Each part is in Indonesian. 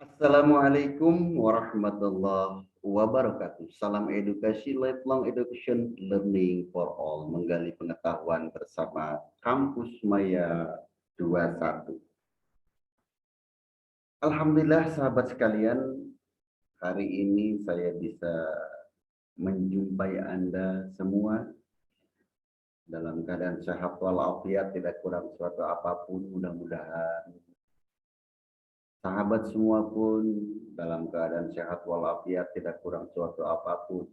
Assalamualaikum warahmatullahi wabarakatuh. Salam edukasi, lifelong education, learning for all. Menggali pengetahuan bersama Kampus Maya 21. Alhamdulillah sahabat sekalian, hari ini saya bisa menjumpai Anda semua dalam keadaan sehat walafiat, tidak kurang suatu apapun. Mudah-mudahan sahabat semua pun dalam keadaan sehat walafiat, tidak kurang suatu apapun.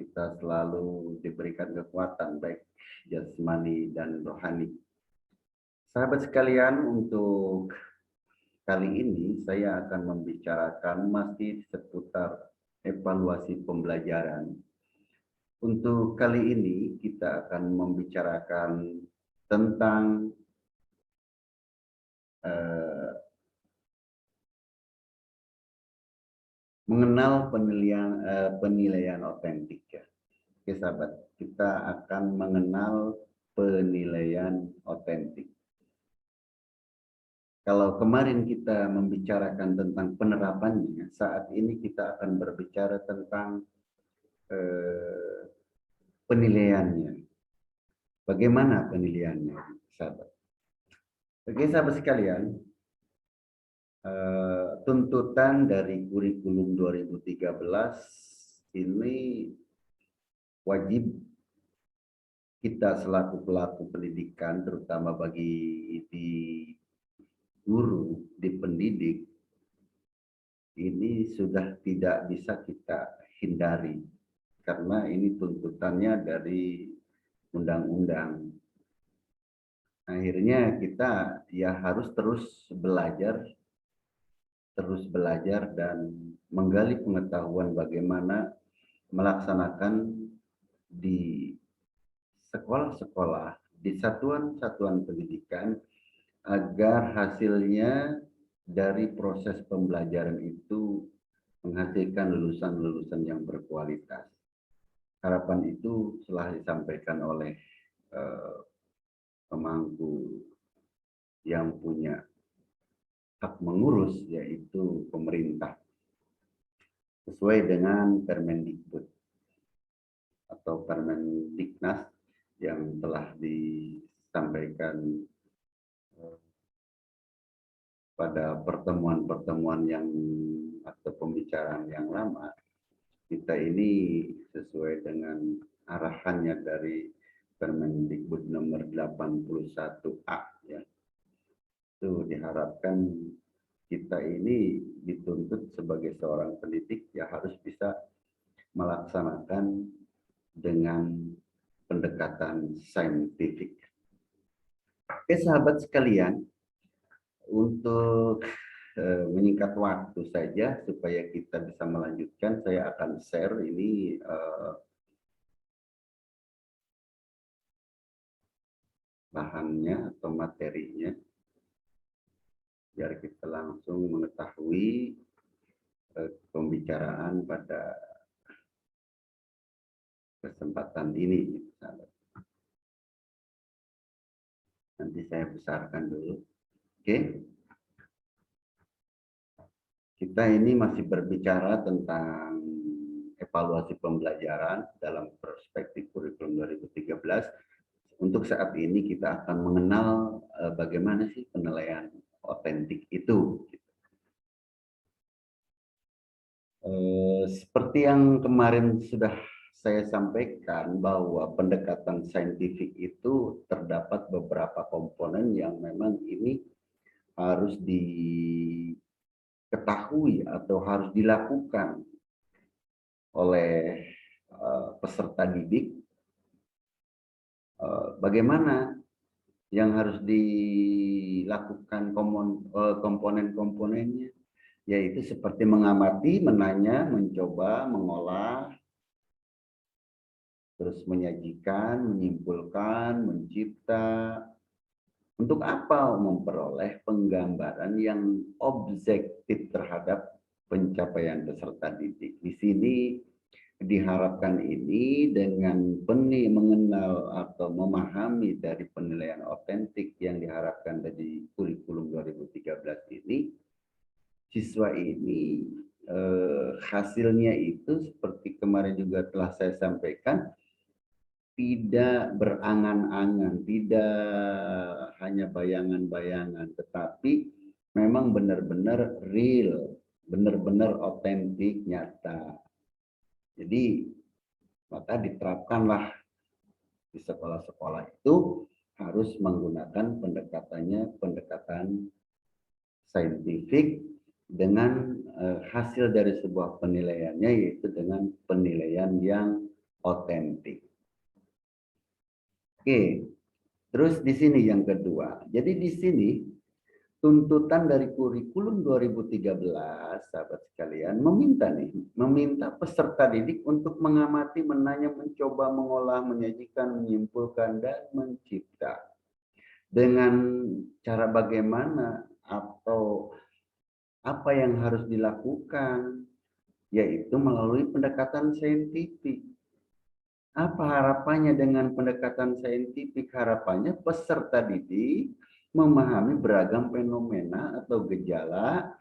Kita selalu diberikan kekuatan baik jasmani dan rohani. Sahabat sekalian, untuk kali ini saya akan membicarakan masih seputar evaluasi pembelajaran. Untuk kali ini kita akan membicarakan tentang mengenal penilaian otentik ya. Oke sahabat, kita akan mengenal penilaian otentik. Kalau kemarin kita membicarakan tentang penerapannya, saat ini kita akan berbicara tentang penilaiannya. Bagaimana penilaiannya, sahabat? Oke sahabat sekalian, tuntutan dari kurikulum 2013 ini wajib kita selaku pelaku pendidikan, terutama bagi di guru, di pendidik, ini sudah tidak bisa kita hindari. Karena ini tuntutannya dari undang-undang. Akhirnya kita ya harus terus belajar dan menggali pengetahuan bagaimana melaksanakan di sekolah-sekolah, di satuan-satuan pendidikan, agar hasilnya dari proses pembelajaran itu menghasilkan lulusan-lulusan yang berkualitas. Harapan itu telah disampaikan oleh pemangku yang punya hak mengurus, yaitu pemerintah, sesuai dengan Permendikbud atau Permendiknas yang telah disampaikan pada pertemuan-pertemuan yang atau pembicaraan yang lama. Kita ini sesuai dengan arahannya dari Permendikbud nomor 81A ya. Itu diharapkan kita ini dituntut sebagai seorang pendidik ya harus bisa melaksanakan dengan pendekatan saintifik. Oke sahabat sekalian, untuk menyingkat waktu saja supaya kita bisa melanjutkan, saya akan share ini bahannya atau materinya, biar kita langsung mengetahui pembicaraan pada kesempatan ini. Nanti saya besarkan dulu. Oke. Kita ini masih berbicara tentang evaluasi pembelajaran dalam perspektif kurikulum 2013. Untuk saat ini kita akan mengenal bagaimana sih penilaian otentik itu. Seperti yang kemarin sudah saya sampaikan, bahwa pendekatan saintifik itu terdapat beberapa komponen yang memang ini harus diketahui atau harus dilakukan oleh peserta didik. Bagaimana yang harus dilakukan komponen-komponennya, yaitu seperti mengamati, menanya, mencoba, mengolah, terus menyajikan, menyimpulkan, mencipta. Untuk apa? Memperoleh penggambaran yang objektif terhadap pencapaian peserta didik. Di sini diharapkan ini dengan mengenal atau memahami dari penilaian otentik yang diharapkan dari kurikulum 2013 ini, siswa ini hasilnya itu seperti kemarin juga telah saya sampaikan, tidak berangan-angan, tidak hanya bayangan-bayangan, tetapi memang benar-benar real, benar-benar otentik, nyata. Jadi maka diterapkanlah di sekolah-sekolah itu harus menggunakan pendekatan saintifik dengan hasil dari sebuah penilaiannya, yaitu dengan penilaian yang otentik. Oke, terus di sini yang kedua. Jadi di sini tuntutan dari kurikulum 2013, sahabat sekalian, meminta peserta didik untuk mengamati, menanya, mencoba, mengolah, menyajikan, menyimpulkan, dan mencipta. Dengan cara bagaimana atau apa yang harus dilakukan, yaitu melalui pendekatan saintifik. Apa harapannya dengan pendekatan saintifik? Harapannya peserta didik memahami beragam fenomena atau gejala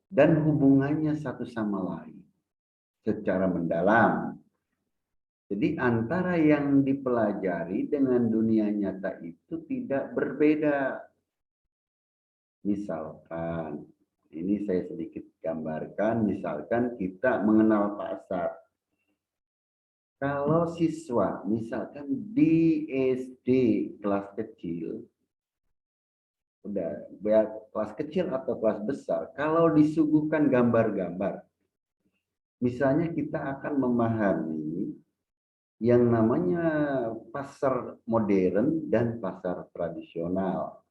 dan hubungannya satu sama lain secara mendalam. Jadi antara yang dipelajari dengan dunia nyata itu tidak berbeda. Misalkan, ini saya sedikit gambarkan, misalkan kita mengenal pasar. Kalau siswa, misalkan di SD kelas kecil, udah kelas kecil atau kelas besar, kalau disuguhkan gambar-gambar, misalnya kita akan memahami yang namanya pasar modern dan pasar tradisional.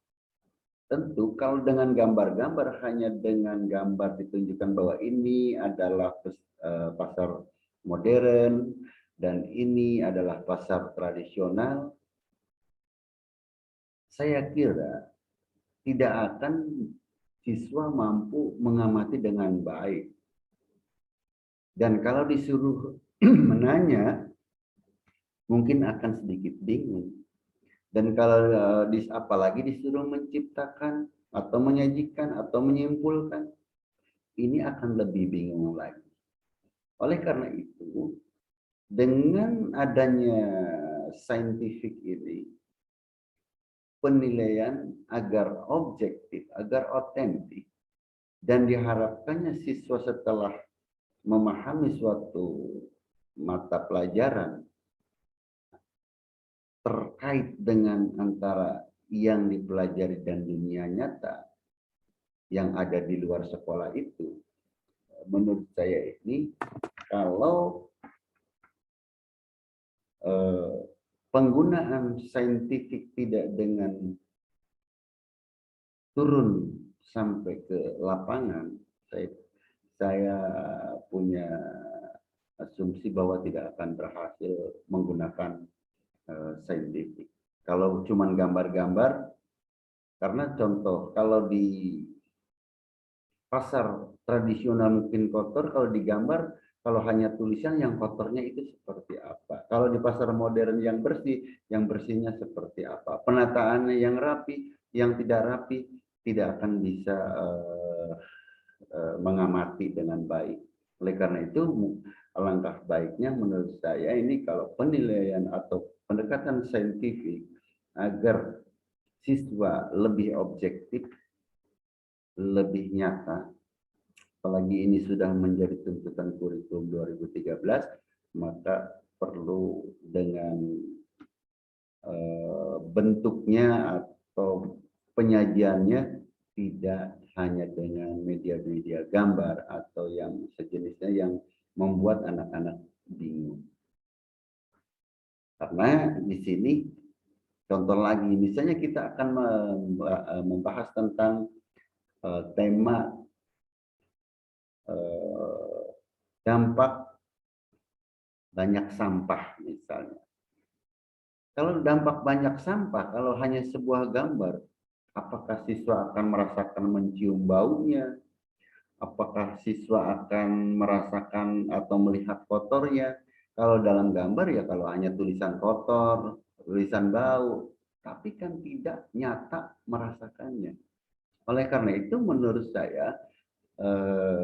Tentu kalau dengan gambar-gambar, hanya dengan gambar ditunjukkan bahwa ini adalah pasar modern dan ini adalah pasar tradisional, saya kira tidak akan siswa mampu mengamati dengan baik. Dan kalau disuruh menanya, mungkin akan sedikit bingung. Dan kalau apalagi disuruh menciptakan atau menyajikan atau menyimpulkan, ini akan lebih bingung lagi. Oleh karena itu, dengan adanya saintifik ini, penilaian agar objektif, agar otentik, dan diharapkannya siswa setelah memahami suatu mata pelajaran terkait dengan antara yang dipelajari dan dunia nyata yang ada di luar sekolah itu, menurut saya ini kalau penggunaan saintifik tidak dengan turun sampai ke lapangan, saya punya asumsi bahwa tidak akan berhasil menggunakan saintifik. Kalau cuma gambar-gambar, karena contoh kalau di pasar tradisional mungkin kotor, kalau digambar, kalau hanya tulisan yang kotornya itu seperti apa. Kalau di pasar modern yang bersih, yang bersihnya seperti apa. Penataannya yang rapi, yang tidak rapi, tidak akan bisa mengamati dengan baik. Oleh karena itu, alangkah baiknya menurut saya ini kalau penilaian atau pendekatan saintifik agar siswa lebih objektif, lebih nyata, apalagi ini sudah menjadi tuntutan kurikulum 2013, maka perlu dengan bentuknya atau penyajiannya tidak hanya dengan media-media gambar atau yang sejenisnya yang membuat anak-anak bingung. Karena di sini contoh lagi, misalnya kita akan membahas tentang tema dampak banyak sampah misalnya. Kalau dampak banyak sampah, kalau hanya sebuah gambar, apakah siswa akan merasakan mencium baunya? Apakah siswa akan merasakan atau melihat kotornya? Kalau dalam gambar ya kalau hanya tulisan kotor, tulisan bau, tapi kan tidak nyata merasakannya. Oleh karena itu menurut saya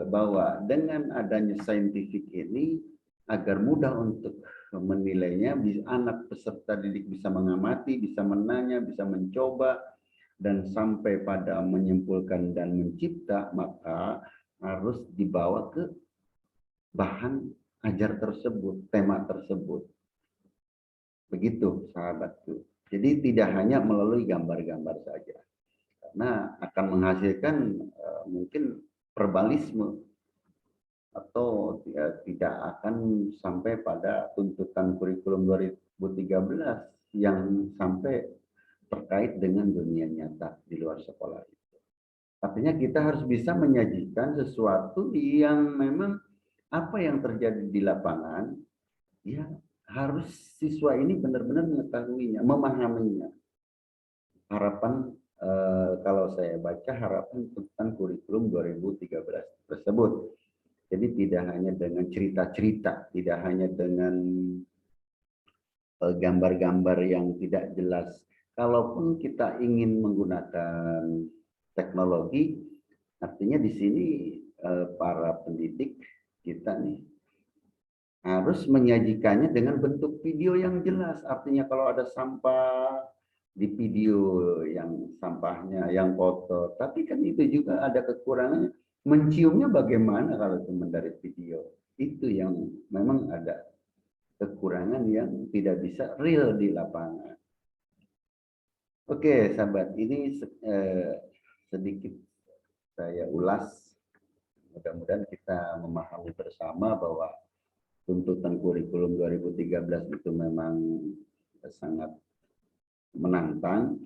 bahwa dengan adanya saintifik ini agar mudah untuk menilainya, anak peserta didik bisa mengamati, bisa menanya, bisa mencoba, dan sampai pada menyimpulkan dan mencipta, maka harus dibawa ke bahan ajar tersebut, tema tersebut. Begitu sahabatku. Jadi tidak hanya melalui gambar-gambar saja, karena akan menghasilkan mungkin verbalisme, atau ya, tidak akan sampai pada tuntutan kurikulum 2013 yang sampai terkait dengan dunia nyata di luar sekolah. Artinya kita harus bisa menyajikan sesuatu yang memang apa yang terjadi di lapangan, ya harus siswa ini benar-benar mengetahuinya, memahaminya. Harapan kalau saya baca harapan tentang kurikulum 2013 tersebut. Jadi tidak hanya dengan cerita-cerita, tidak hanya dengan gambar-gambar yang tidak jelas. Kalaupun kita ingin menggunakan teknologi, artinya di sini para pendidik kita nih harus menyajikannya dengan bentuk video yang jelas. Artinya kalau ada sampah di video yang sampahnya yang kotor, tapi kan itu juga ada kekurangannya. Menciumnya bagaimana kalau cuma dari video? Itu yang memang ada kekurangan yang tidak bisa real di lapangan. Oke, sahabat, ini sedikit saya ulas. Mudah-mudahan kita memahami bersama bahwa tuntutan kurikulum 2013 itu memang sangat menantang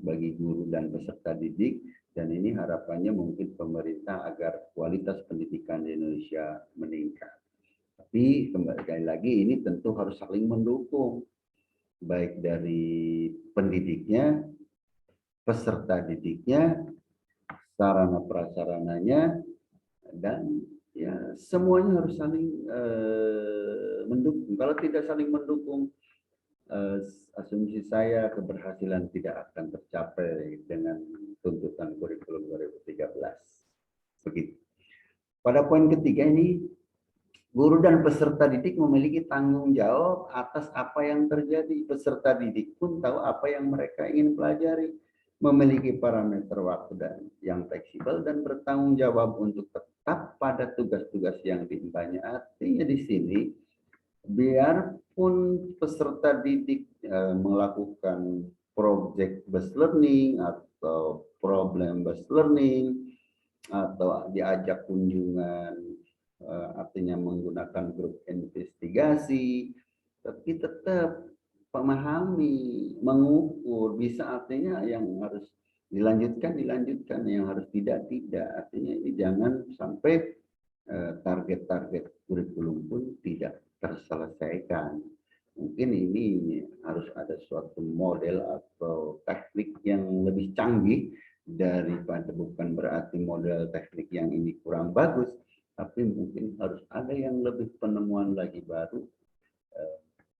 bagi guru dan peserta didik, dan ini harapannya mungkin pemerintah agar kualitas pendidikan di Indonesia meningkat. Tapi kembali lagi ini tentu harus saling mendukung, baik dari pendidiknya, peserta didiknya, sarana prasarananya, dan ya semuanya harus saling mendukung. Kalau tidak saling mendukung, asumsi saya keberhasilan tidak akan tercapai dengan tuntutan kurikulum 2013. Begitu. Pada poin ketiga ini, guru dan peserta didik memiliki tanggung jawab atas apa yang terjadi. Peserta didik pun tahu apa yang mereka ingin pelajari, memiliki parameter waktu yang fleksibel dan bertanggung jawab untuk tetap pada tugas-tugas yang diembannya. Artinya di sini, biarpun peserta didik melakukan project based learning atau problem based learning atau diajak kunjungan, artinya menggunakan grup investigasi, tapi tetap memahami, mengukur, bisa artinya yang harus dilanjutkan, yang harus tidak. Artinya ini jangan sampai target-target kurikulum pun tidak terselesaikan. Mungkin ini harus ada suatu model atau teknik yang lebih canggih daripada, bukan berarti model teknik yang ini kurang bagus, tapi mungkin harus ada yang lebih penemuan lagi baru,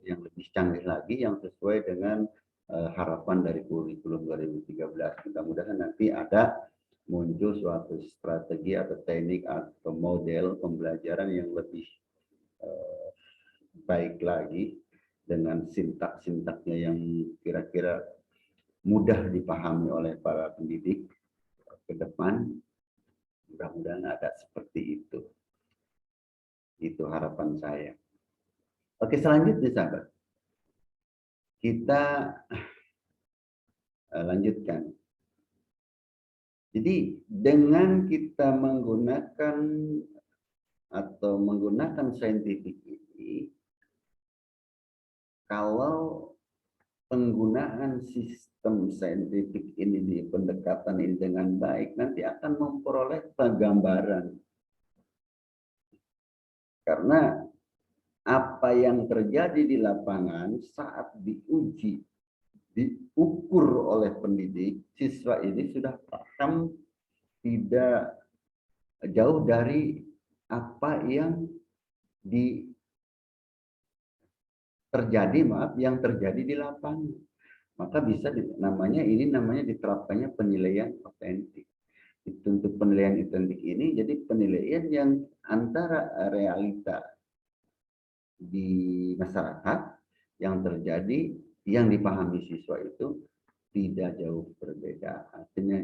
yang lebih canggih lagi, yang sesuai dengan harapan dari kurikulum 2013. Mudah-mudahan nanti ada muncul suatu strategi atau teknik atau model pembelajaran yang lebih baik lagi, dengan sintak-sintaknya yang kira-kira mudah dipahami oleh para pendidik ke depan. Mudah-mudahan ada seperti itu. Itu harapan saya. Oke, selanjutnya sahabat, kita lanjutkan. Jadi dengan kita menggunakan saintifik ini, kalau penggunaan sistem saintifik ini di pendekatan ini dengan baik, nanti akan memperoleh gambaran. Karena apa yang terjadi di lapangan saat diuji, diukur oleh pendidik, siswa ini sudah paham tidak jauh dari apa yang yang terjadi di lapangan. Maka bisa namanya diterapkannya penilaian otentik. Untuk penilaian identik ini jadi penilaian yang antara realita di masyarakat yang terjadi, yang dipahami siswa itu tidak jauh berbeda. Artinya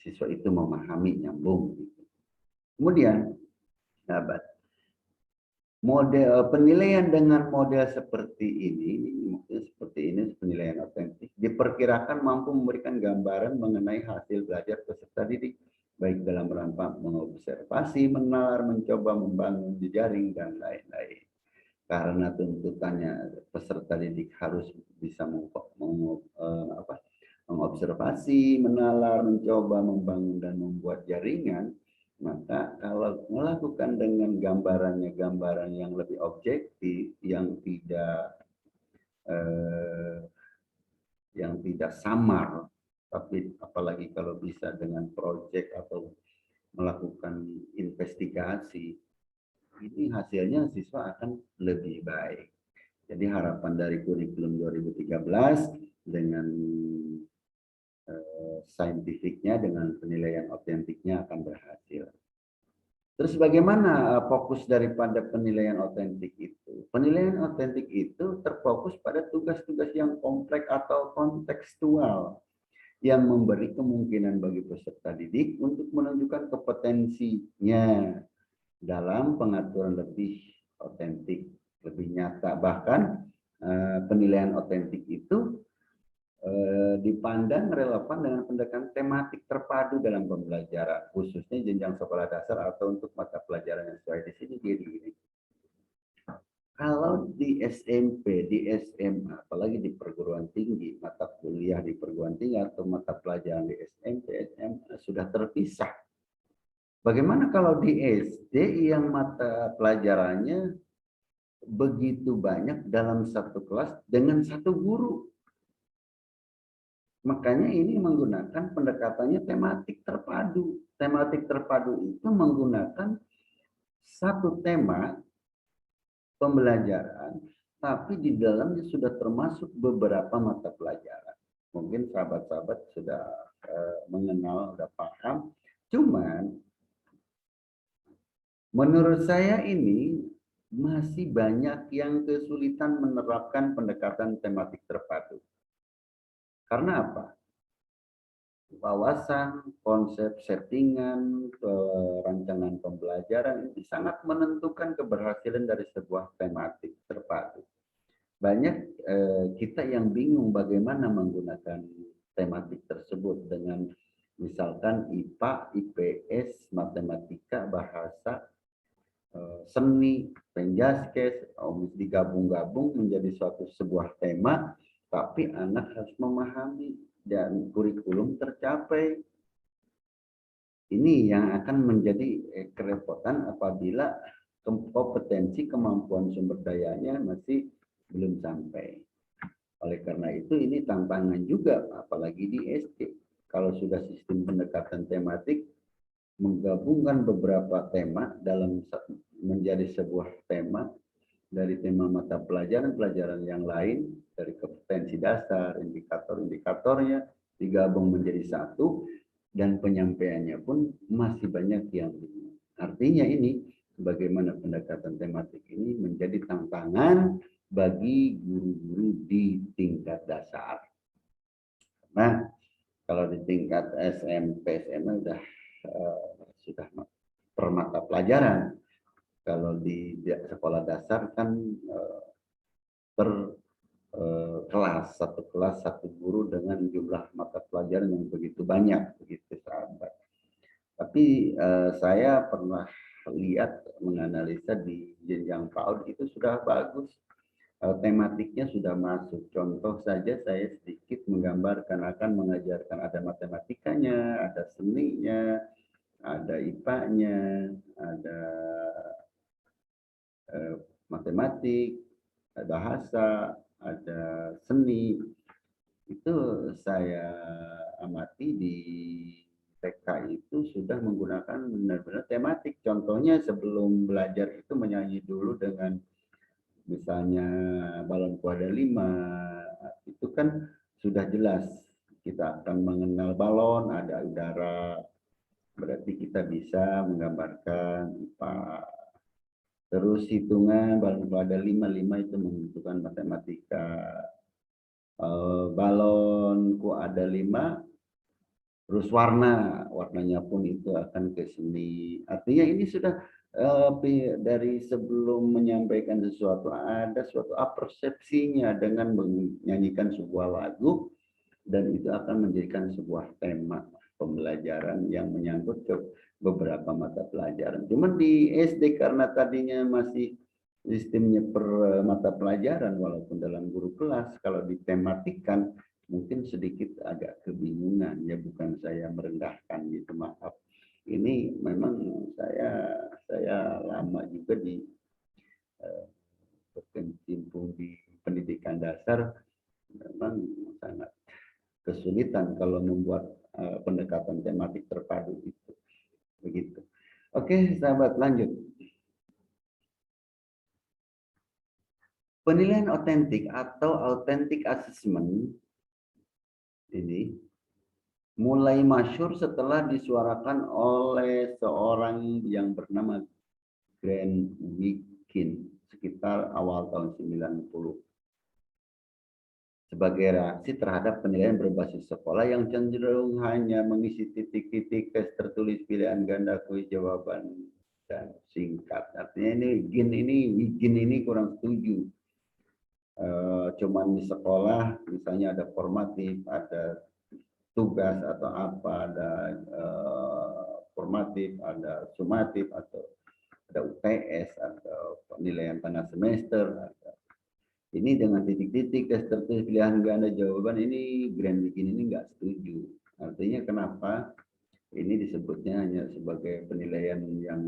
siswa itu memahami, nyambung. Kemudian, sahabat, model penilaian dengan model seperti ini penilaian otentik diperkirakan mampu memberikan gambaran mengenai hasil belajar peserta didik, baik dalam rangka mengobservasi, menalar, mencoba, membangun jejaring, dan lain-lain. Karena tuntutannya peserta didik harus bisa mengobservasi, menalar, mencoba, membangun, dan membuat jaringan, maka kalau melakukan dengan gambaran yang lebih objektif, yang tidak samar, tapi apalagi kalau bisa dengan proyek atau melakukan investigasi, ini hasilnya siswa akan lebih baik. Jadi harapan dari kurikulum 2013 dengan saintifiknya, dengan penilaian otentiknya akan berhasil. Terus bagaimana fokus daripada penilaian otentik itu? Penilaian otentik itu terfokus pada tugas-tugas yang kompleks atau kontekstual yang memberi kemungkinan bagi peserta didik untuk menunjukkan kompetensinya dalam pengaturan lebih otentik, lebih nyata. Bahkan penilaian otentik itu dipandang relevan dengan pendekatan tematik terpadu dalam pembelajaran, khususnya jenjang sekolah dasar atau untuk mata pelajaran yang sesuai. Di sini gini. Kalau di SMP, di SMA, apalagi di perguruan tinggi, mata kuliah di perguruan tinggi atau mata pelajaran di SMP, SMA sudah terpisah. Bagaimana kalau di SD yang mata pelajarannya begitu banyak dalam satu kelas dengan satu guru? Makanya ini menggunakan pendekatannya tematik terpadu. Tematik terpadu itu menggunakan satu tema pembelajaran, tapi di dalamnya sudah termasuk beberapa mata pelajaran. Mungkin sahabat-sahabat sudah mengenal, sudah paham. Cuman menurut saya ini masih banyak yang kesulitan menerapkan pendekatan tematik terpadu. Karena apa? Wawasan, konsep, settingan, rancangan pembelajaran ini sangat menentukan keberhasilan dari sebuah tematik terpadu. Banyak kita yang bingung bagaimana menggunakan tematik tersebut dengan misalkan IPA, IPS, matematika, bahasa, seni, penjaskes, digabung-gabung menjadi sebuah tema, tapi anak harus memahami dan kurikulum tercapai. Ini yang akan menjadi kerepotan apabila kompetensi kemampuan sumber dayanya masih belum sampai. Oleh karena itu ini tantangan juga, apalagi di SD. Kalau sudah sistem pendekatan tematik, menggabungkan beberapa tema dalam menjadi sebuah tema, dari tema mata pelajaran yang lain, dari kompetensi dasar, indikator-indikatornya digabung menjadi satu, dan penyampaiannya pun masih banyak yang bingung. Artinya ini, bagaimana pendekatan tematik ini menjadi tantangan bagi guru-guru di tingkat dasar. Nah, kalau di tingkat SMP, SMA sudah per mata pelajaran. Kalau di sekolah dasar kan per kelas, satu kelas satu guru dengan jumlah mata pelajaran yang begitu banyak, begitu sahabat. Tapi saya pernah lihat, menganalisa di jenjang PAUD itu sudah bagus, tematiknya sudah masuk. Contoh saja saya sedikit menggambarkan, akan mengajarkan ada matematikanya, ada seninya, ada IPA-nya, ada matematik, bahasa, ada seni. Itu saya amati di TK itu sudah menggunakan benar-benar tematik. Contohnya sebelum belajar itu menyanyi dulu dengan misalnya Balon Kuada 5, itu kan sudah jelas kita akan mengenal balon, ada udara, berarti kita bisa menggambarkan IPA. Terus hitungan balon ada 5 itu menentukan matematika. Balonku ada 5, terus warnanya pun itu akan ke sini. Artinya ini sudah dari sebelum menyampaikan sesuatu ada suatu persepsinya dengan menyanyikan sebuah lagu, dan itu akan menjadikan sebuah tema pembelajaran yang menyangkut ke beberapa mata pelajaran. Cuman di SD karena tadinya masih sistemnya per mata pelajaran, walaupun dalam guru kelas, kalau ditematikan mungkin sedikit agak kebingungan, ya bukan saya merendahkan gitu, maaf. Ini memang saya lama juga di berkecimpung di pendidikan dasar, memang sangat kesulitan kalau membuat pendekatan tematik terpadu itu. Begitu. Oke, sahabat, lanjut. Penilaian otentik atau authentic assessment ini mulai masyhur setelah disuarakan oleh seorang yang bernama Grant Wikin sekitar awal tahun 90. Sebagai reaksi terhadap penilaian berbasis sekolah yang cenderung hanya mengisi titik-titik tes tertulis pilihan ganda kuis jawaban dan singkat. Artinya Wikin ini kurang setuju. Cuman di sekolah misalnya ada formatif, ada tugas atau apa, ada formatif, ada sumatif, atau ada UTS, atau penilaian tengah semester. Ini dengan titik-titik tes tertulis pilihan ganda jawaban, ini Grant Wikin ini nggak setuju. Artinya kenapa? Ini disebutnya hanya sebagai penilaian yang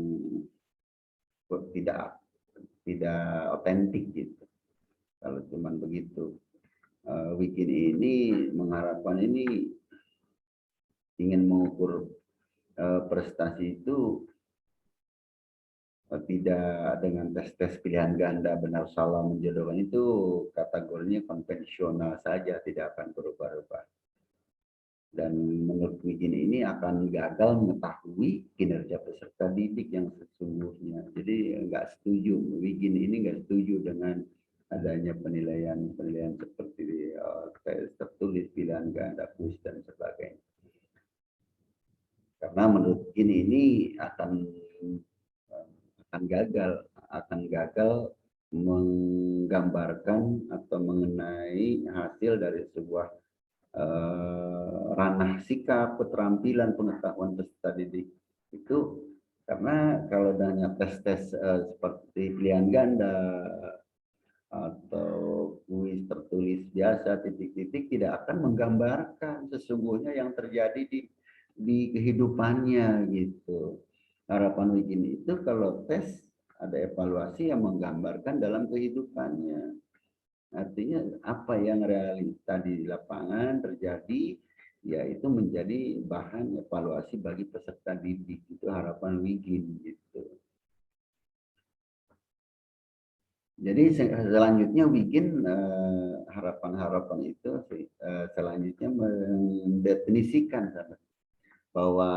tidak otentik gitu. Kalau cuman begitu. Wikin ini mengharapkan ini ingin mengukur prestasi itu tidak dengan tes-tes pilihan ganda benar salah menjodohkan, itu kategorinya konvensional saja, tidak akan berubah-ubah. Dan menurut Wikin ini akan gagal mengetahui kinerja peserta didik yang sesungguhnya. Jadi nggak setuju, Wikin ini nggak setuju dengan adanya penilaian seperti tes tertulis pilihan ganda, kuis dan sebagainya. Karena menurut ini akan gagal menggambarkan atau mengenai hasil dari sebuah ranah sikap, keterampilan, pengetahuan peserta didik itu. Karena kalau hanya tes-tes seperti pilihan ganda atau kuis tertulis biasa titik-titik tidak akan menggambarkan sesungguhnya yang terjadi di kehidupannya gitu. Harapan Wikin itu kalau tes ada evaluasi yang menggambarkan dalam kehidupannya. Artinya apa yang realita di lapangan terjadi, yaitu menjadi bahan evaluasi bagi peserta didik. Itu harapan Wikin gitu. Jadi selanjutnya Wikin harapan-harapan itu selanjutnya mendefinisikan bahwa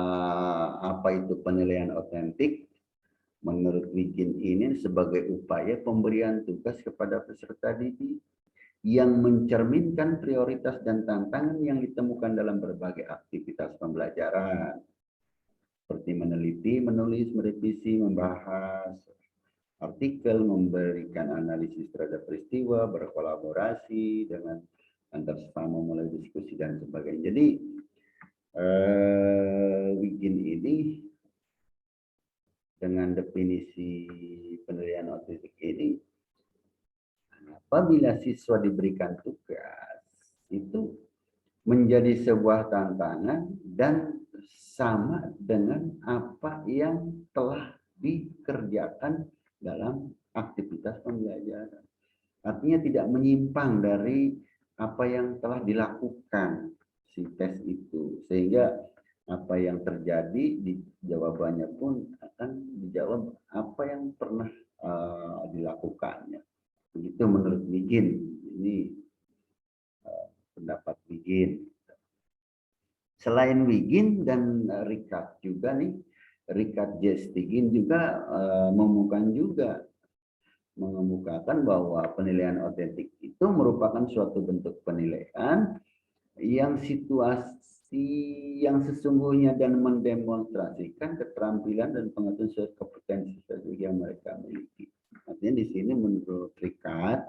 apa itu penilaian otentik. Menurut Wikin ini sebagai upaya pemberian tugas kepada peserta didik yang mencerminkan prioritas dan tantangan yang ditemukan dalam berbagai aktivitas pembelajaran, seperti meneliti, menulis, merevisi, membahas artikel, memberikan analisis terhadap peristiwa, berkolaborasi dengan antar sesama, mulai diskusi dan sebagainya. Jadi Wikin ini dengan definisi penilaian otentik ini, apabila siswa diberikan tugas itu menjadi sebuah tantangan dan sama dengan apa yang telah dikerjakan dalam aktivitas pembelajaran. Artinya tidak menyimpang dari apa yang telah dilakukan si tes itu, sehingga apa yang terjadi di jawabannya pun akan dijawab apa yang pernah dilakukannya. Begitu menurut Wikin. Ini pendapat Wikin. Selain Wigin dan Richard juga nih, Richard J. Stigin juga mengemukakan bahwa penilaian otentik itu merupakan suatu bentuk penilaian yang situasi yang sesungguhnya dan mendemonstrasikan keterampilan dan pengetahuan sesuai kompetensi yang mereka miliki. Artinya di sini menurut Richard,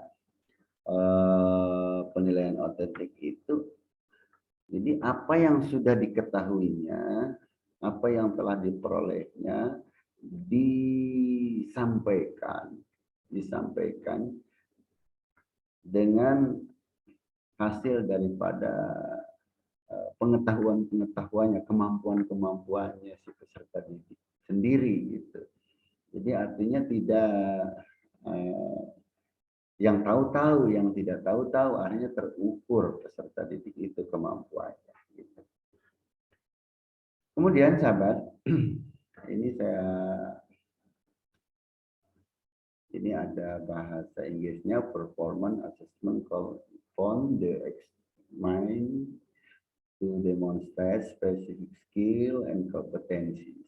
penilaian otentik itu jadi apa yang sudah diketahuinya, apa yang telah diperolehnya disampaikan dengan hasil daripada pengetahuannya, kemampuannya si peserta didik sendiri gitu. Jadi artinya tidak yang tahu-tahu, yang tidak tahu-tahu, akhirnya terukur peserta didik itu kemampuannya. Gitu. Kemudian sahabat, ini ada bahasa Inggrisnya, performance assessment called upon the mind to demonstrate specific skill and competencies.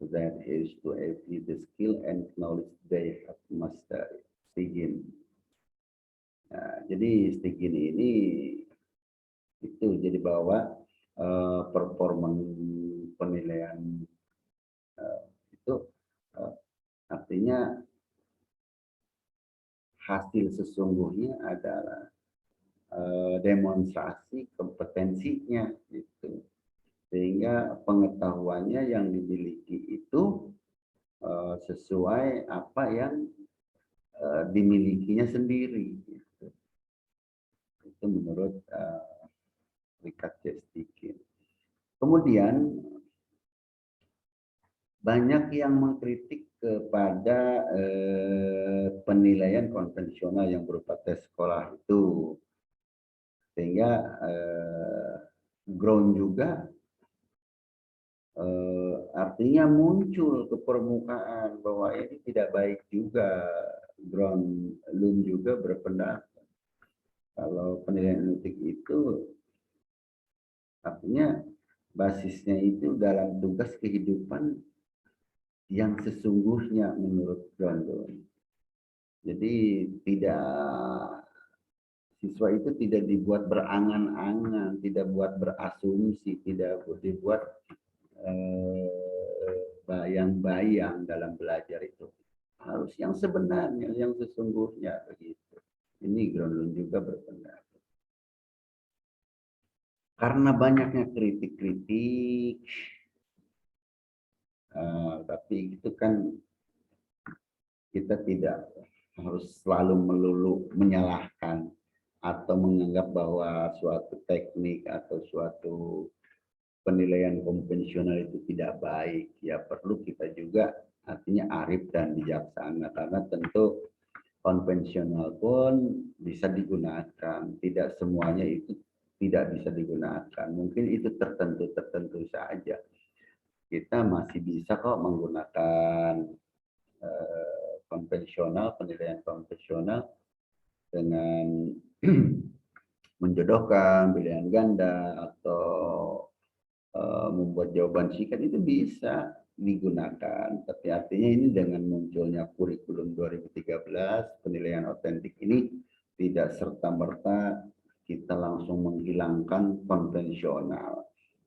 That is to apply the skill and knowledge they have mastered. Stigin. Nah, jadi Stigin ini itu jadi bahwa performan penilaian itu artinya hasil sesungguhnya adalah demonstrasi kompetensinya gitu. Sehingga pengetahuannya yang dimiliki itu sesuai apa yang dimilikinya sendiri gitu. Itu menurut Richard J. Stigin. Kemudian banyak yang mengkritik kepada penilaian konvensional yang berupa tes sekolah itu, sehingga ground juga artinya muncul ke permukaan bahwa ini tidak baik juga. Ground Lund juga berpendapat kalau penilaian etik itu artinya basisnya itu dalam tugas kehidupan yang sesungguhnya menurut Ground Lund. Jadi siswa itu tidak dibuat berangan-angan, tidak buat berasumsi, tidak dibuat bayang-bayang dalam belajar itu. Harus yang sebenarnya, yang sesungguhnya begitu. Ini Ground Lund juga berpendapat. Karena banyaknya kritik-kritik, tapi itu kan kita tidak harus selalu melulu menyalahkan atau menganggap bahwa suatu teknik atau suatu penilaian konvensional itu tidak baik. Ya perlu kita juga artinya arif dan bijaksana, karena tentu konvensional pun bisa digunakan. Tidak semuanya itu tidak bisa digunakan. Mungkin itu tertentu saja. Kita masih bisa kok menggunakan konvensional, penilaian konvensional dengan menjodohkan pilihan ganda atau membuat jawaban singkat, itu bisa digunakan. Tapi artinya ini dengan munculnya kurikulum 2013, penilaian otentik ini tidak serta-merta kita langsung menghilangkan konvensional.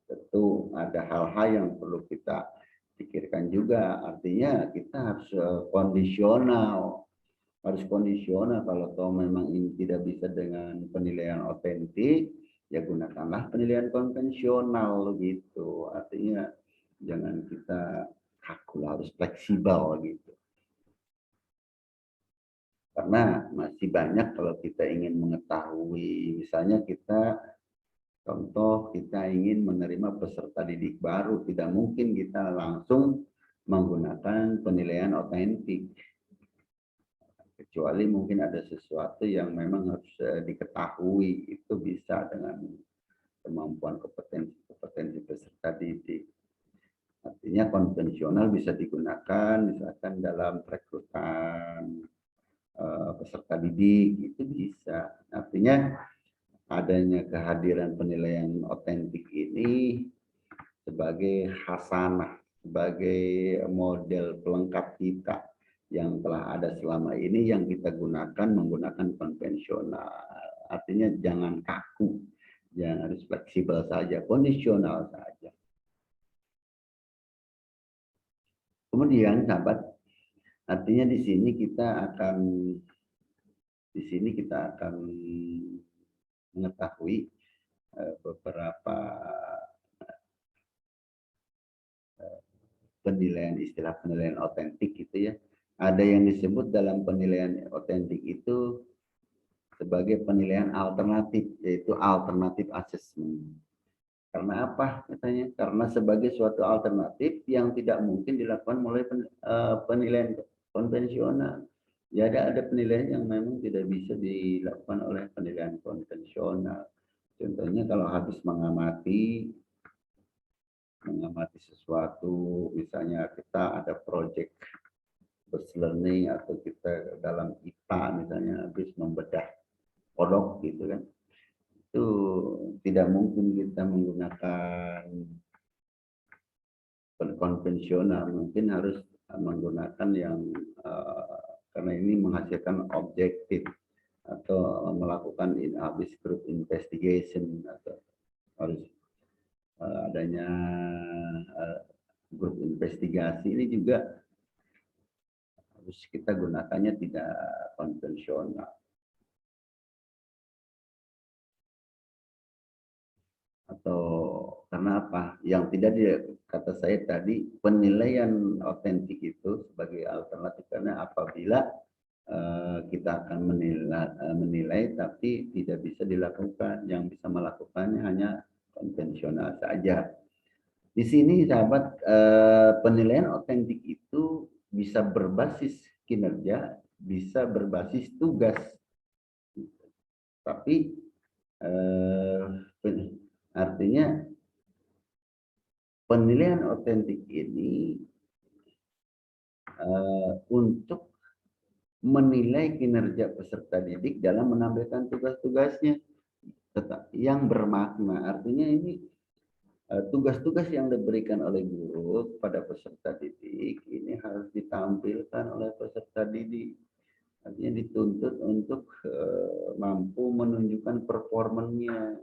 Tentu ada hal-hal yang perlu kita pikirkan juga. Artinya kita harus kondisional. Harus kondisional. Kalau toh memang ini tidak bisa dengan penilaian otentik, ya gunakanlah penilaian konvensional gitu. Artinya jangan kita kaku, harus fleksibel gitu. Karena masih banyak kalau kita ingin mengetahui, misalnya contoh kita ingin menerima peserta didik baru, tidak mungkin kita langsung menggunakan penilaian otentik. Kecuali mungkin ada sesuatu yang memang harus diketahui, itu bisa dengan kemampuan kompetensi peserta didik. Artinya konvensional bisa digunakan misalkan dalam rekrutan peserta didik, itu bisa. Artinya adanya kehadiran penilaian otentik ini ini sebagai hasanah, sebagai model pelengkap kita yang telah ada selama ini yang kita gunakan menggunakan konvensional. Artinya jangan kaku, jangan harus fleksibel saja, kondisional saja. Kemudian sahabat, artinya di sini kita akan mengetahui beberapa istilah penilaian otentik gitu ya. Ada yang disebut dalam penilaian otentik itu sebagai penilaian alternatif, yaitu alternatif assessment. Karena apa katanya? Karena sebagai suatu alternatif yang tidak mungkin dilakukan oleh penilaian konvensional. Ya ada penilaian yang memang tidak bisa dilakukan oleh penilaian konvensional. Contohnya kalau habis mengamati sesuatu, misalnya kita ada project bus learning atau kita dalam IPA misalnya habis membedah kodok gitu kan, itu tidak mungkin kita menggunakan konvensional, mungkin harus menggunakan yang karena ini menghasilkan objektif atau melakukan habis group investigation atau harus adanya grup investigasi ini juga harus kita gunakannya tidak konvensional. Atau karena apa? Yang tidak kata saya tadi, penilaian otentik itu sebagai alternatif karena apabila kita akan menilai tapi tidak bisa dilakukan, yang bisa melakukannya hanya konvensional saja. Di sini sahabat, penilaian otentik itu bisa berbasis kinerja, bisa berbasis tugas. Tapi artinya penilaian otentik ini untuk menilai kinerja peserta didik dalam menampilkan tugas-tugasnya yang bermakna. Artinya ini tugas-tugas yang diberikan oleh guru pada peserta didik ini harus ditampilkan oleh peserta didik. Artinya dituntut untuk mampu menunjukkan performanya.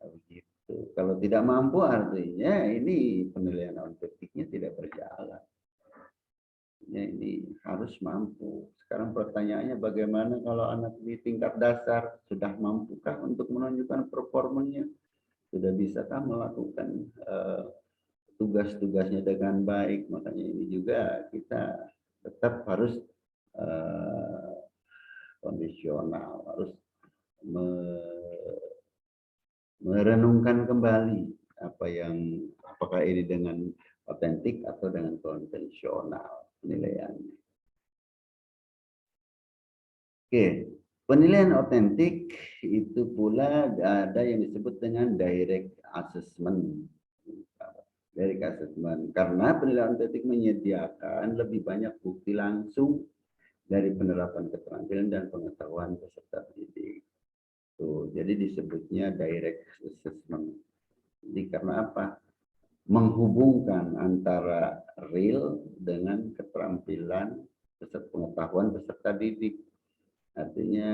Begitu. Kalau tidak mampu artinya ini penilaian otentiknya tidak berjalan. Ini harus mampu. Sekarang pertanyaannya bagaimana kalau anak di tingkat dasar sudah mampukah untuk menunjukkan performanya? Sudah bisakah melakukan tugas-tugasnya dengan baik? Makanya ini juga kita tetap harus kondisional, harus merenungkan kembali apakah ini dengan otentik atau dengan konvensional penilaiannya. Oke, penilaian otentik itu pula ada yang disebut dengan direct assessment. Direct assessment karena penilaian otentik menyediakan lebih banyak bukti langsung dari penerapan keterampilan dan pengetahuan peserta didik. Tuh, jadi disebutnya direct assessment. Jadi karena apa? Menghubungkan antara real dengan keterampilan pengetahuan peserta didik. Artinya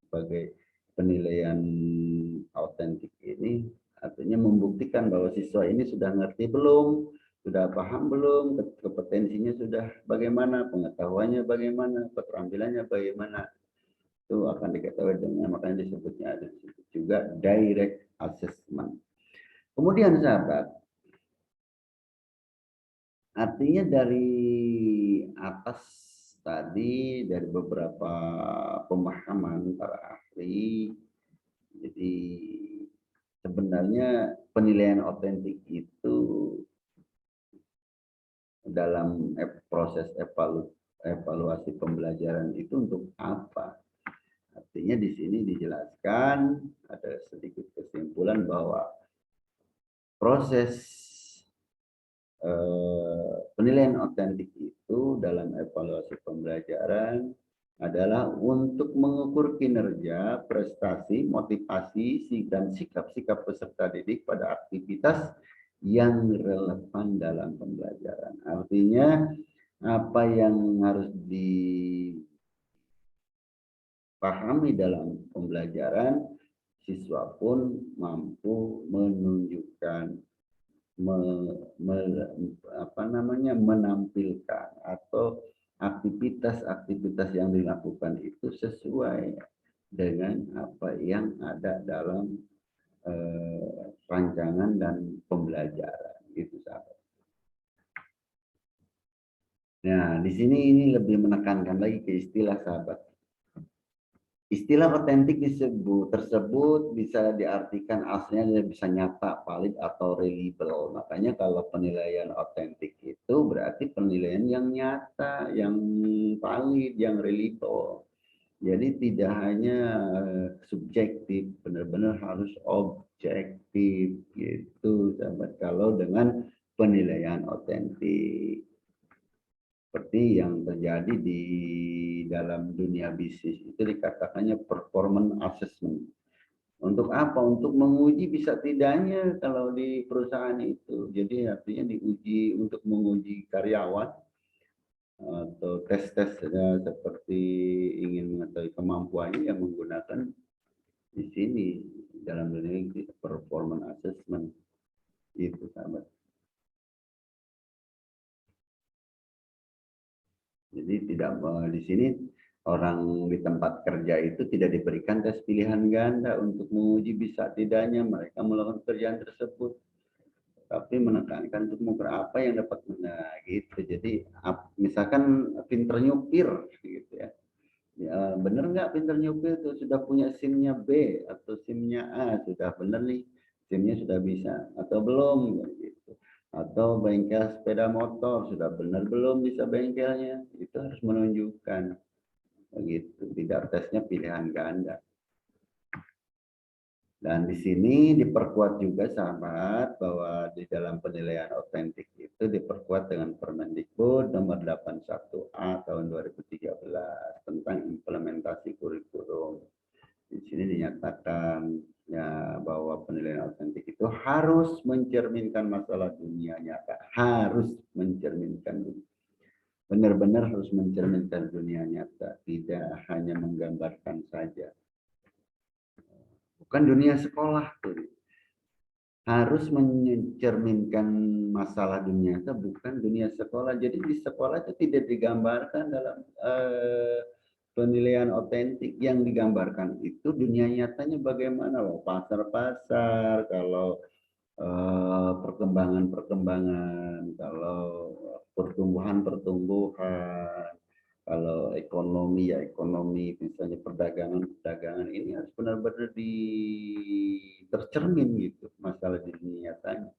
sebagai penilaian autentik ini artinya membuktikan bahwa siswa ini sudah ngerti belum, sudah paham belum, kompetensinya sudah bagaimana, pengetahuannya bagaimana, keterampilannya bagaimana. Itu akan diketahui dengan, makanya disebutnya ada juga direct assessment. Kemudian sahabat, artinya dari atas tadi, dari beberapa pemahaman para ahli, jadi sebenarnya penilaian otentik itu dalam proses evaluasi pembelajaran itu untuk apa? Artinya di sini dijelaskan, ada sedikit kesimpulan bahwa proses penilaian otentik itu dalam evaluasi pembelajaran adalah untuk mengukur kinerja, prestasi, motivasi, dan sikap-sikap peserta didik pada aktivitas yang relevan dalam pembelajaran. Artinya, apa yang harus dipahami dalam pembelajaran, siswa pun mampu menunjukkan, menampilkan atau aktivitas-aktivitas yang dilakukan itu sesuai dengan apa yang ada dalam rancangan dan pembelajaran itu, sahabat. Nah, di sini ini lebih menekankan lagi ke istilah, sahabat. Istilah otentik tersebut bisa diartikan aslinya bisa nyata, valid, atau reliable. Makanya kalau penilaian otentik itu berarti penilaian yang nyata, yang valid, yang reliable. Jadi tidak hanya subjektif, benar-benar harus objektif gitu, sahabat. Kalau dengan penilaian otentik. Seperti yang terjadi di dalam dunia bisnis itu dikatakannya performance assessment. Untuk apa? Untuk menguji bisa tidaknya kalau di perusahaan itu. Jadi artinya diuji untuk menguji karyawan atau tes-tes seperti ingin mengetahui kemampuannya yang menggunakan di sini dalam dunia ini performance assessment itu, sahabat. Jadi tidak di sini orang di tempat kerja itu tidak diberikan tes pilihan ganda untuk menguji bisa tidaknya mereka melakukan pekerjaan tersebut, tapi menekankan untuk mengukur apa yang dapat gitu. Jadi misalkan pinter nyupir gitu ya, ya bener nggak pinter nyupir itu sudah punya SIM-nya B atau SIM-nya A, sudah bener nih SIM-nya sudah bisa atau belum gitu. Atau bengkel sepeda motor sudah benar belum bisa bengkelnya, itu harus menunjukkan begitu, tidak tesnya pilihan ganda. Dan di sini diperkuat juga, sahabat, bahwa di dalam penilaian otentik itu diperkuat dengan Permendikbud nomor 81A tahun 2013 tentang implementasi kurikulum. Di sini dinyatakan ya bahwa penilaian otentik itu harus mencerminkan masalah dunia nyata, harus mencerminkan, benar-benar harus mencerminkan dunia nyata, tidak hanya menggambarkan saja. Bukan dunia sekolah tuh, harus mencerminkan masalah dunia nyata, bukan dunia sekolah. Jadi di sekolah itu tidak digambarkan dalam penilaian otentik, yang digambarkan itu dunia nyatanya bagaimana, loh, pasar-pasar, kalau perkembangan-perkembangan, kalau pertumbuhan-pertumbuhan, kalau ekonomi ya ekonomi, misalnya perdagangan ini harus benar-benar tercermin gitu masalah di dunia nyatanya.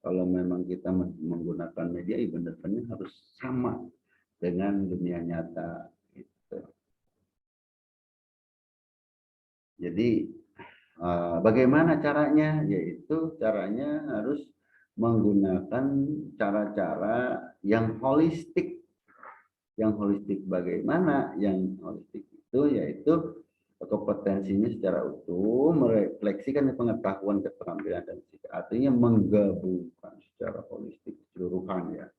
Kalau memang kita menggunakan media, ya benar-benar harus sama dengan dunia nyata gitu. Jadi bagaimana caranya? Yaitu caranya harus menggunakan cara-cara yang holistik. Yang holistik bagaimana? Yang holistik itu yaitu kompetensinya secara utuh, merefleksikan pengetahuan, keterampilan, dan sikap. Artinya menggabungkan secara holistik keseluruhan ya,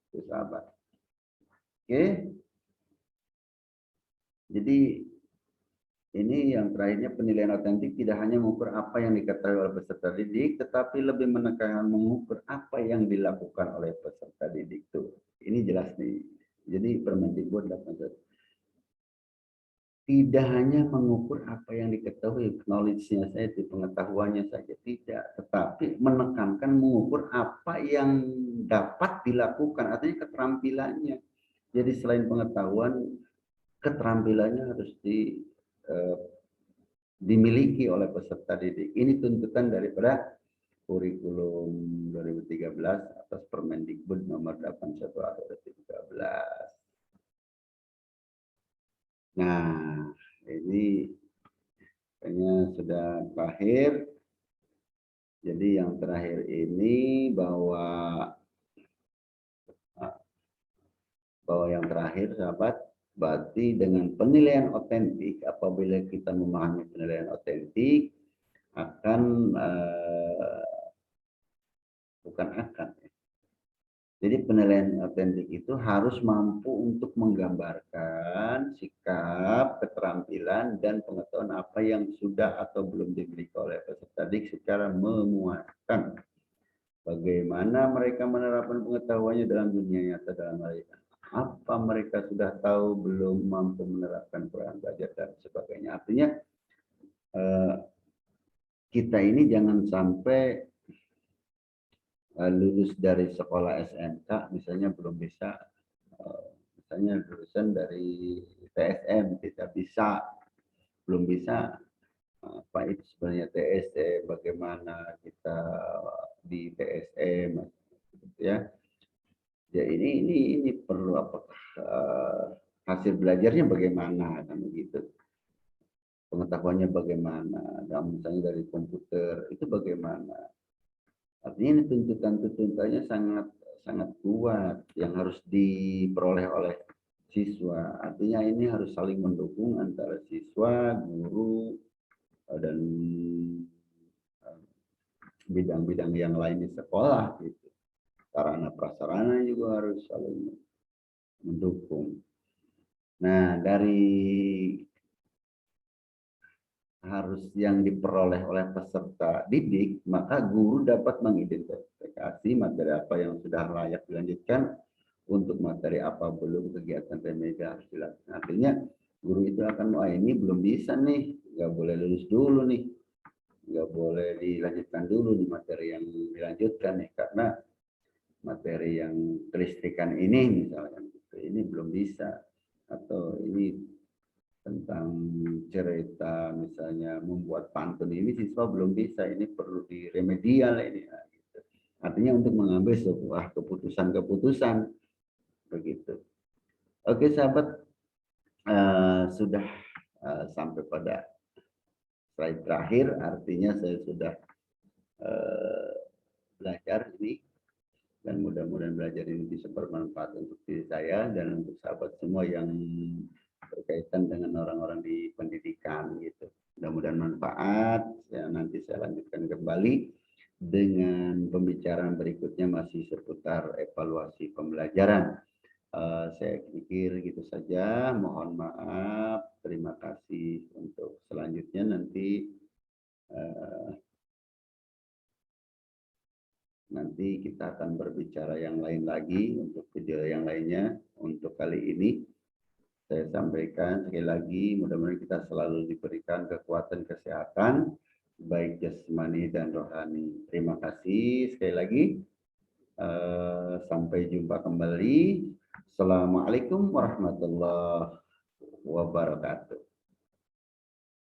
itu, sahabat. Oke, jadi ini yang terakhirnya, penilaian otentik tidak hanya mengukur apa yang diketahui oleh peserta didik, tetapi lebih menekankan mengukur apa yang dilakukan oleh peserta didik itu. Ini jelas nih. Jadi Permendikbud 81 tidak hanya mengukur apa yang diketahui, knowledge-nya saja, pengetahuannya saja, tidak, tetapi menekankan mengukur apa yang dapat dilakukan, artinya keterampilannya. Jadi selain pengetahuan, keterampilannya harus dimiliki oleh peserta didik. Ini tuntutan daripada kurikulum 2013 atas Permendikbud nomor 81 2013. Nah, ini kayaknya sudah terakhir. Jadi yang terakhir ini bahwa yang terakhir, sahabat, Berarti dengan penilaian otentik, apabila kita memahami penilaian otentik, akan bukan akan. Jadi penilaian otentik itu harus mampu untuk menggambarkan sikap, keterampilan, dan pengetahuan apa yang sudah atau belum dimiliki oleh peserta didik secara memuaskan. Bagaimana mereka menerapkan pengetahuannya dalam dunia nyata dalam hal ini. Apa mereka sudah tahu belum mampu menerapkan peran belajar dan sebagainya. Artinya kita ini jangan sampai lulus dari sekolah SMK misalnya belum bisa, misalnya lulusan dari TSM tidak bisa, belum bisa apa itu sebenarnya TSM, bagaimana kita di TSM, ya. Ya ini perlu apakah hasil belajarnya bagaimana kan begitu, pengetahuannya bagaimana, dan misalnya dari komputer itu bagaimana. Artinya ini tuntutan-tuntutannya sangat sangat kuat yang harus diperoleh oleh siswa. Artinya ini harus saling mendukung antara siswa, guru, dan bidang-bidang yang lain di sekolah. Gitu. Sarana prasarana juga harus saling mendukung. Nah, dari harus yang diperoleh oleh peserta didik, maka guru dapat mengidentifikasi materi apa yang sudah layak dilanjutkan, untuk materi apa belum kegiatan remedial harus dilakukan. Artinya guru itu akan, wah ini belum bisa nih, nggak boleh lulus dulu nih, nggak boleh dilanjutkan dulu di materi yang dilanjutkan nih, karena materi yang kelistrikan ini misalnya, ini belum bisa, atau ini tentang cerita misalnya membuat pantun ini siswa belum bisa, ini perlu diremedial ini. Nah, gitu. Artinya untuk mengambil sebuah keputusan-keputusan begitu. Oke sahabat, sudah sampai pada slide terakhir, artinya saya sudah belajar ini, dan mudah-mudahan belajar ini bisa bermanfaat untuk diri saya dan untuk sahabat semua yang berkaitan dengan orang-orang di pendidikan gitu. Mudah-mudahan manfaat. Ya, nanti saya lanjutkan kembali dengan pembicaraan berikutnya masih seputar evaluasi pembelajaran. Saya pikir gitu saja. Mohon maaf. Terima kasih. Untuk selanjutnya nanti kita akan berbicara yang lain lagi untuk video yang lainnya. Untuk kali ini saya sampaikan sekali lagi, mudah-mudahan kita selalu diberikan kekuatan kesehatan, baik jasmani dan rohani. Terima kasih sekali lagi. Sampai jumpa kembali. Assalamualaikum warahmatullahi wabarakatuh.